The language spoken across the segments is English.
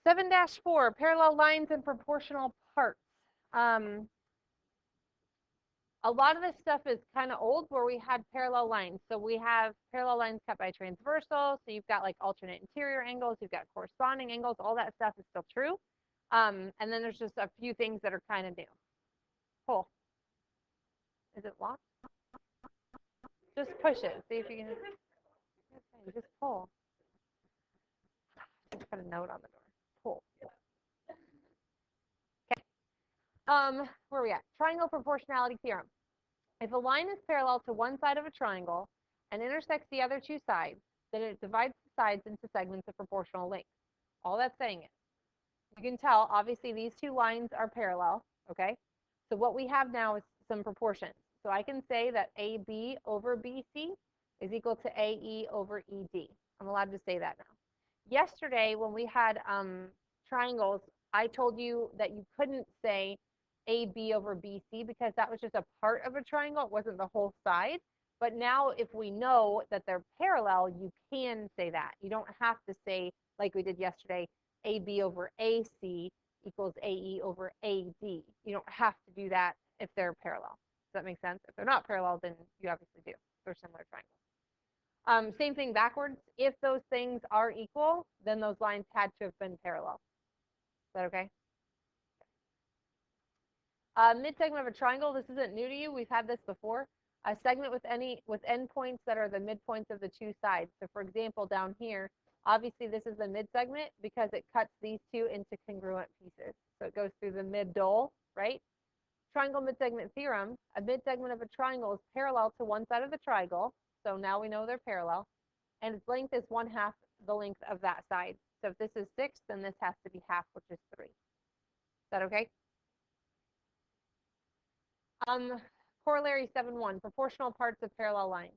7-4, parallel lines and proportional parts. A lot of this stuff is kind of old where we had parallel lines. So we have parallel lines cut by transversal. So you've got like alternate interior angles, you've got corresponding angles, all that stuff is still true. And then there's just a few things that are kind of new. Pull. Is it locked? Just push it. See if you can just pull. Just put a note on the door. Pull. Okay. Where are we at? Triangle proportionality theorem. If a line is parallel to one side of a triangle and intersects the other two sides, then it divides the sides into segments of proportional length. All that's saying is, you can tell, obviously, these two lines are parallel, okay? So what we have now is some proportions. So I can say that AB over BC is equal to AE over ED. I'm allowed to say that now. Yesterday, when we had triangles, I told you that you couldn't say AB over BC because that was just a part of a triangle. It wasn't the whole side. But now if we know that they're parallel, you can say that. You don't have to say, like we did yesterday, AB over AC equals AE over AD. You don't have to do that if they're parallel. Does that make sense? If they're not parallel, then you obviously do. They're similar triangles. Same thing backwards. If those things are equal, then those lines had to have been parallel. Is that okay? Mid-segment of a triangle, this isn't new to you. We've had this before. A segment with endpoints that are the midpoints of the two sides. So for example, down here, obviously this is the mid-segment because it cuts these two into congruent pieces. So it goes through the middle, right? Triangle mid-segment theorem, a mid-segment of a triangle is parallel to one side of the triangle. So now we know they're parallel. And its length is 1/2 the length of that side. So if this is 6, then this has to be half, which is 3. Is that okay? Corollary 7-1, proportional parts of parallel lines.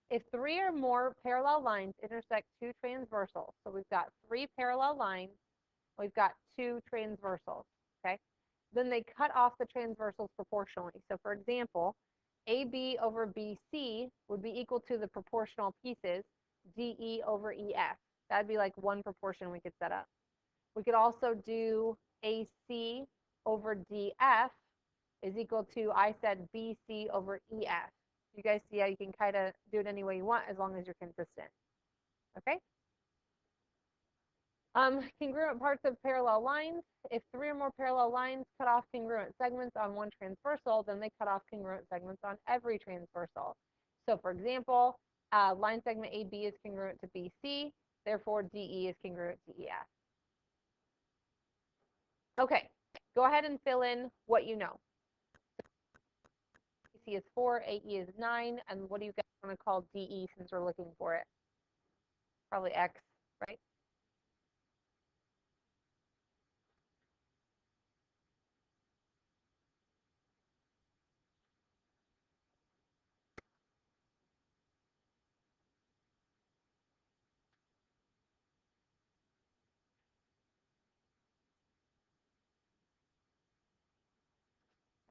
If 3 or more parallel lines intersect 2 transversals, so we've got 3 parallel lines, we've got 2 transversals, okay? Then they cut off the transversals proportionally. So for example, AB over BC would be equal to the proportional pieces, DE over EF. That'd be like one proportion we could set up. We could also do AC over DF is equal to, I said, BC over EF. You guys see how you can kind of do it any way you want as long as you're consistent. Okay? Congruent parts of parallel lines. If 3 or more parallel lines cut off congruent segments on one transversal, then they cut off congruent segments on every transversal. So for example, line segment AB is congruent to BC, therefore DE is congruent to EF. Okay, go ahead and fill in what you know. BC is 4, AE is 9, and what do you guys want to call DE since we're looking for it? Probably X, right?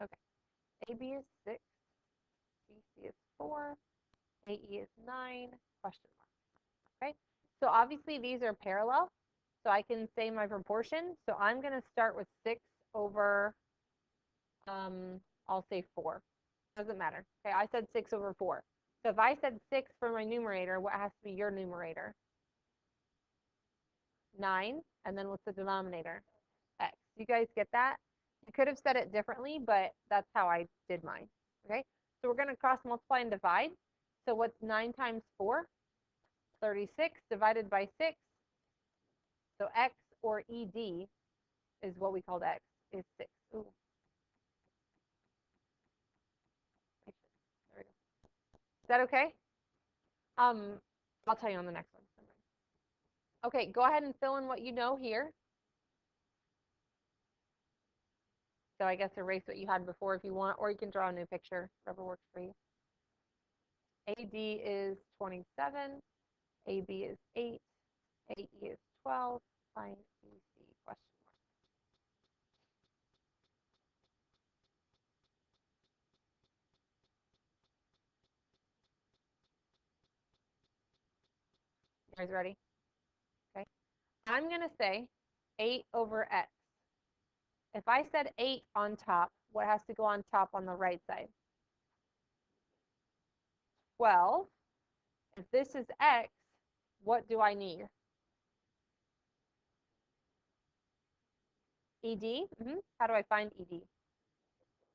Okay, AB is 6, BC is 4, AE is 9, question mark. Okay, so obviously these are parallel, so I can say my proportion. So I'm going to start with 6 over, I'll say 4. Doesn't matter. Okay, I said 6 over 4. So if I said 6 for my numerator, what has to be your numerator? 9, and then what's the denominator? X. You guys get that? You could have said it differently, but that's how I did mine. Okay, so we're going to cross multiply and divide. So what's 9 times 4? 36 divided by 6. So X or ED is what we called X, is 6. Ooh. There we go. Is that okay? I'll tell you on the next one. Okay, go ahead and fill in what you know here. So I guess erase what you had before if you want, or you can draw a new picture, whatever works for you. AD is 27, AB is 8, AE is 12, find BC, question mark. You guys ready? Okay. I'm going to say 8 over x. If I said 8 on top, what has to go on top on the right side? 12. If this is x, what do I need? ED? How do I find ED?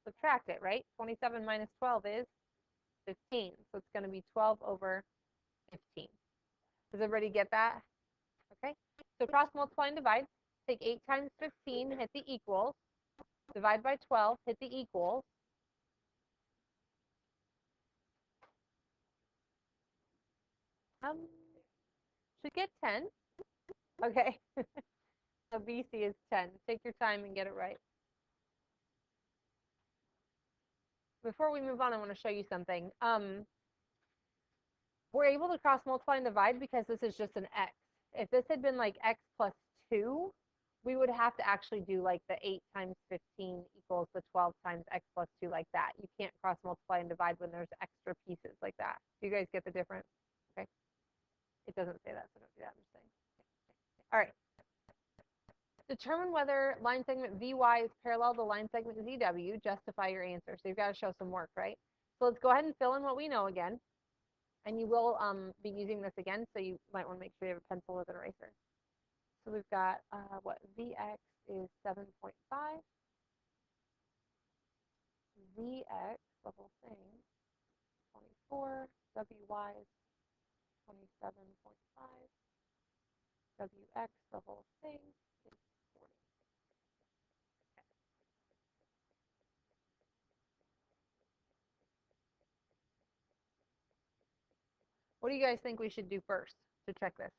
Subtract it, right? 27 minus 12 is 15. So it's going to be 12 over 15. Does everybody get that? Okay. So cross multiply and divide. Take 8 times 15, hit the equals. Divide by 12, hit the equals. Should get 10. Okay. So BC is 10. Take your time and get it right. Before we move on, I want to show you something. We're able to cross multiply and divide because this is just an x. If this had been like x plus 2, we would have to actually do like the 8 times 15 equals the 12 times x plus 2 like that. You can't cross multiply and divide when there's extra pieces like that. Do you guys get the difference? Okay. It doesn't say that, so don't do that. I'm just saying. All right. Determine whether line segment VY is parallel to line segment ZW. Justify your answer. So you've got to show some work, right? So let's go ahead and fill in what we know again. And you will be using this again, so you might want to make sure you have a pencil with an eraser. So we've got what Vx is 7.5. Vx, the whole thing, 24. Wy is 27.5. Wx, the whole thing, is 40. What do you guys think we should do first to check this?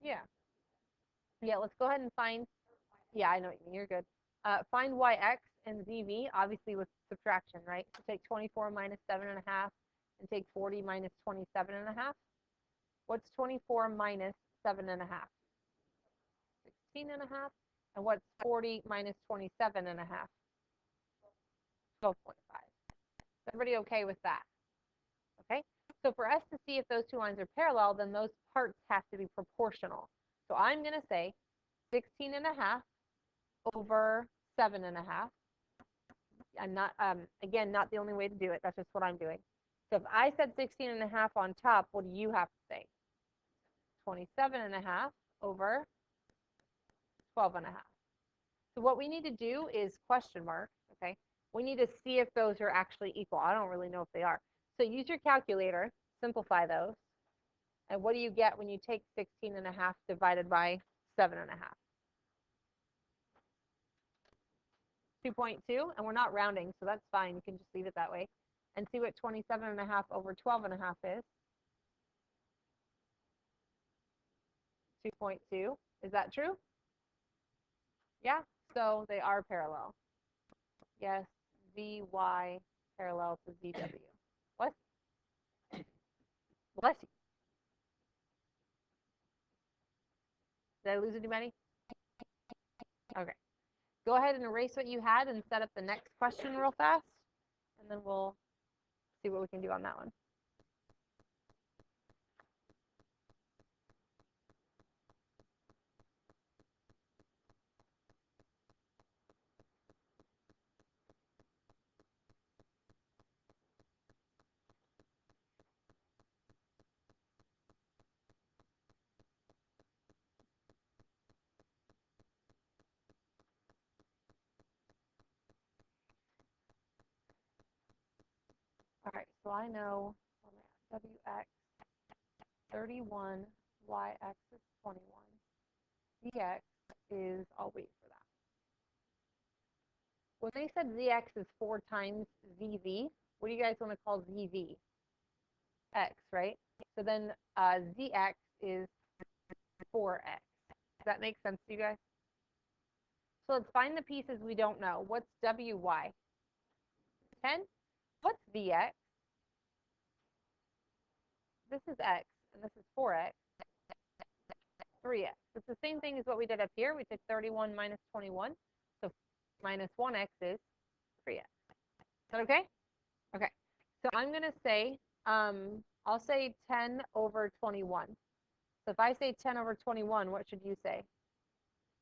Yeah. Yeah, let's go ahead and find, yeah, I know what you mean, you're good. Find Yx and ZV, obviously with subtraction, right? So take 24 minus 7.5 and take 40 minus 27.5. What's 24 minus 7.5? 16.5. And what's 40 minus 27.5? 12.5. Is everybody okay with that? Okay, so for us to see if those two lines are parallel, then those parts have to be proportional. So I'm going to say 16.5 over 7.5. I'm not, again, not the only way to do it. That's just what I'm doing. So if I said 16.5 on top, what do you have to say? 27.5 over 12.5. So what we need to do is question mark, okay? We need to see if those are actually equal. I don't really know if they are. So use your calculator, simplify those. And what do you get when you take 16.5 divided by 7.5? 2.2, and we're not rounding, so that's fine. You can just leave it that way. And see what 27.5 over 12.5 is. 2.2. Is that true? Yeah, so they are parallel. Yes, VY parallel to ZW. What? Bless you. Did I lose anybody? Okay. Go ahead and erase what you had and set up the next question real fast, and then we'll see what we can do on that one. All right, so I know WX 31, YX is 21, ZX is, I'll wait for that. When they said ZX is 4 times ZV, what do you guys want to call ZV? X, right? So then ZX is 4X. Does that make sense to you guys? So let's find the pieces we don't know. What's WY? 10. What's VX? This is X, and this is 4X. 3X. It's the same thing as what we did up here. We took 31 minus 21. So minus 1X is 3X. Is that okay? Okay. So I'm going to say I'll say 10 over 21. So if I say 10 over 21, what should you say?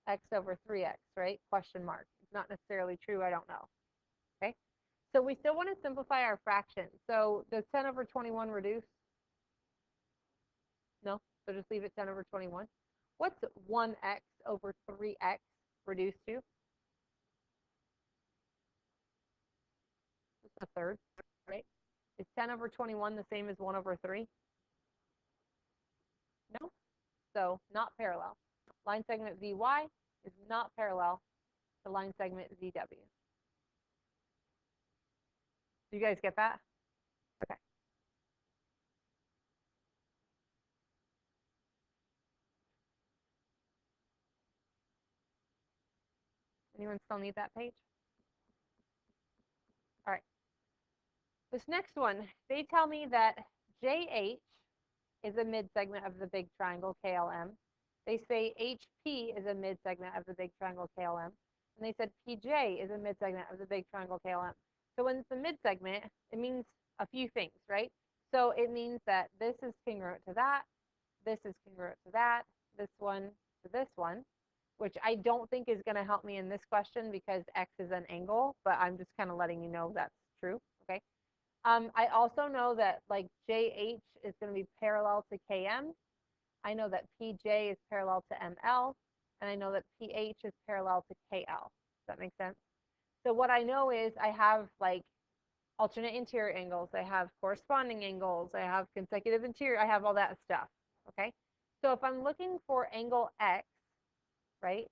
X over 3x, right? Question mark. It's not necessarily true. I don't know. Okay. So we still want to simplify our fraction. So does 10 over 21 reduce? No. So just leave it 10 over 21. What's 1x over 3x reduced to? Just a third, right? Is 10 over 21 the same as 1 over 3? No. So not parallel. Line segment VY is not parallel to line segment ZW. Do you guys get that? Okay. Anyone still need that page? All right. This next one, they tell me that JH is a midsegment of the big triangle KLM. They say HP is a midsegment of the big triangle KLM. And they said PJ is a midsegment of the big triangle KLM. So when it's a midsegment, it means a few things, right? So it means that this is congruent to that, this is congruent to that, this one to this one, which I don't think is going to help me in this question because X is an angle, but I'm just kind of letting you know that's true, okay? I also know that like JH is going to be parallel to KM. I know that PJ is parallel to ML, and I know that PH is parallel to KL. Does that make sense? So what I know is I have like alternate interior angles, I have corresponding angles, I have consecutive interior, I have all that stuff, okay? So if I'm looking for angle X, right,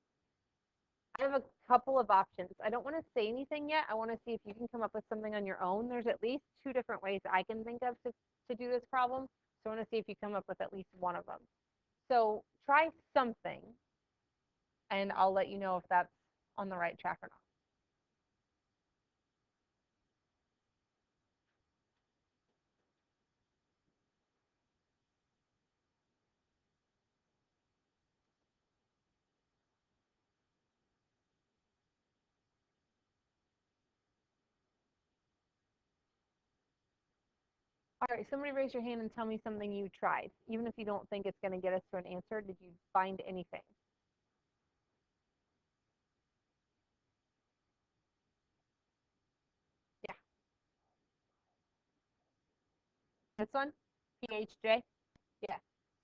I have a couple of options. I don't want to say anything yet. I want to see if you can come up with something on your own. There's at least 2 different ways I can think of to do this problem. So I want to see if you come up with at least one of them. So try something, and I'll let you know if that's on the right track or not. All right, somebody raise your hand and tell me something you tried. Even if you don't think it's going to get us to an answer, did you find anything? Yeah. This one? PHJ? Yeah.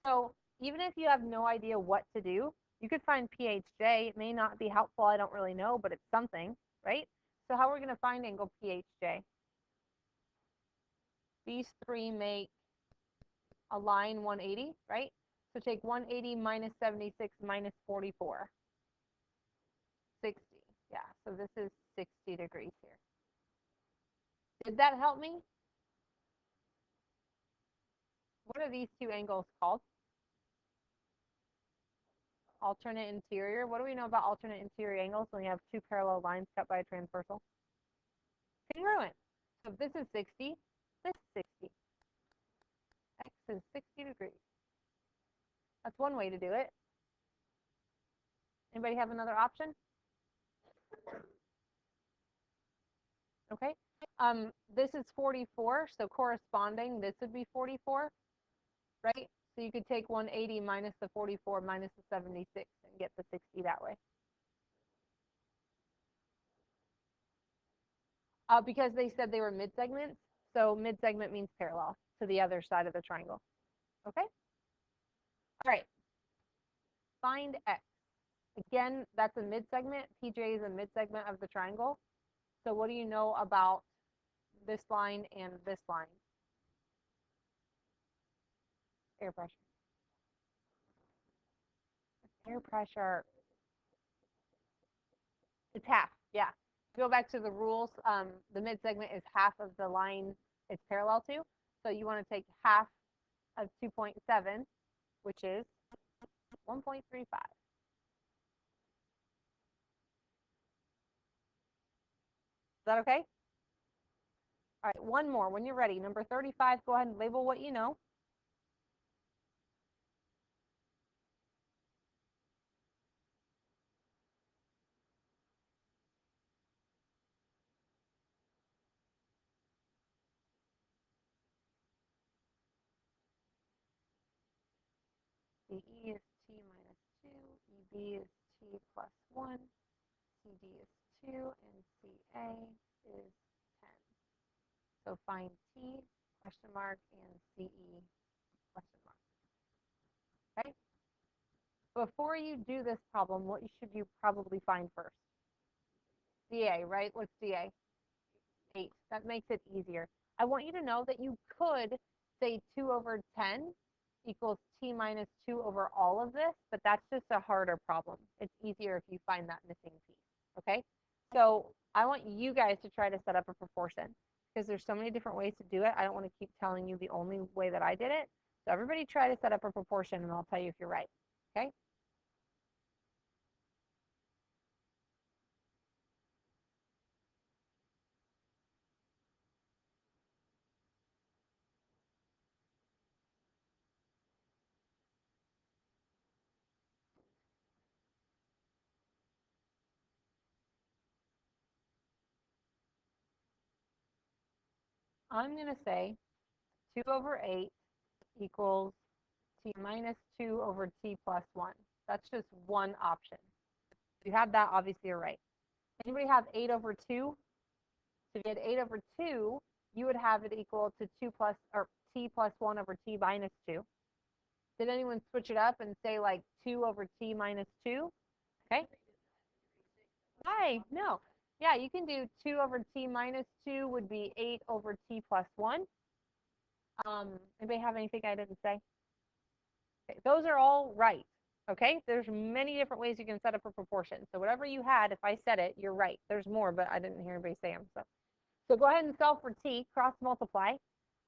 So even if you have no idea what to do, you could find PHJ. It may not be helpful. I don't really know, but it's something, right? So how are we going to find angle PHJ? These 3 make a line 180, right? So take 180 minus 76 minus 44. 60. Yeah, so this is 60 degrees here. Did that help me? What are these 2 angles called? Alternate interior. What do we know about alternate interior angles when we have 2 parallel lines cut by a transversal? Congruent. So if this is 60, this is 60. X is 60 degrees. That's one way to do it. Anybody have another option? Okay. This is 44, so corresponding, this would be 44, right? So you could take 180 minus the 44 minus the 76 and get the 60 that way. Because they said they were mid-segments, so mid-segment means parallel to the other side of the triangle. Okay? All right. Find X. Again, that's a mid-segment. PJ is a mid-segment of the triangle. So what do you know about this line and this line? Air pressure. Air pressure. It's half, yeah. Go back to the rules. The mid-segment is half of the line it's parallel to. So you want to take half of 2.7, which is 1.35. Is that okay? All right, one more. When you're ready, number 35, go ahead and label what you know. CE is t minus 2, EB is t plus 1, CD is 2, and CA is 10. So find T, question mark, and CE, question mark. Okay? Before you do this problem, what should you probably find first? DA, right? What's DA? 8. That makes it easier. I want you to know that you could say 2 over 10 equals t minus 2 over all of this, but that's just a harder problem. It's easier if you find that missing piece, okay? So I want you guys to try to set up a proportion because there's so many different ways to do it. I don't want to keep telling you the only way that I did it. So everybody try to set up a proportion and I'll tell you if you're right, okay? I'm going to say 2 over 8 equals t minus 2 over t plus 1. That's just one option. If you have that, obviously you're right. Anybody have 8 over 2? So if you had 8 over 2, you would have it equal to 2 plus, or t plus 1 over t minus 2. Did anyone switch it up and say like 2 over t minus 2? Okay. Hi, no. Yeah, you can do 2 over t minus 2 would be 8 over t plus 1. Anybody have anything I didn't say? Okay, those are all right. Okay, there's many different ways you can set up a proportion. So whatever you had, if I said it, you're right. There's more, but I didn't hear anybody say them. So go ahead and solve for t, cross multiply.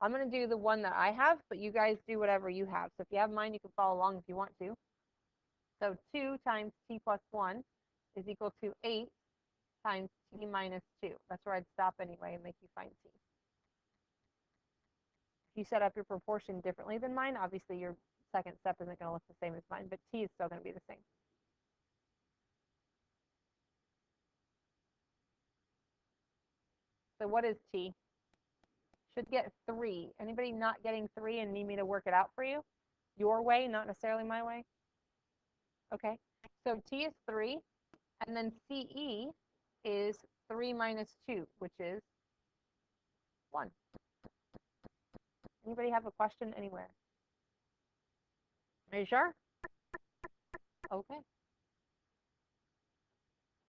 I'm going to do the one that I have, but you guys do whatever you have. So if you have mine, you can follow along if you want to. So 2 times t plus 1 is equal to 8 times t minus 2. That's where I'd stop anyway and make you find t. If you set up your proportion differently than mine, obviously your second step isn't going to look the same as mine, but t is still going to be the same. So what is t? Should get 3. Anybody not getting 3 and need me to work it out for you? Your way, not necessarily my way? Okay. So t is 3, and then CE is 3 minus 2, which is 1. Anybody have a question anywhere? Are you sure? Okay.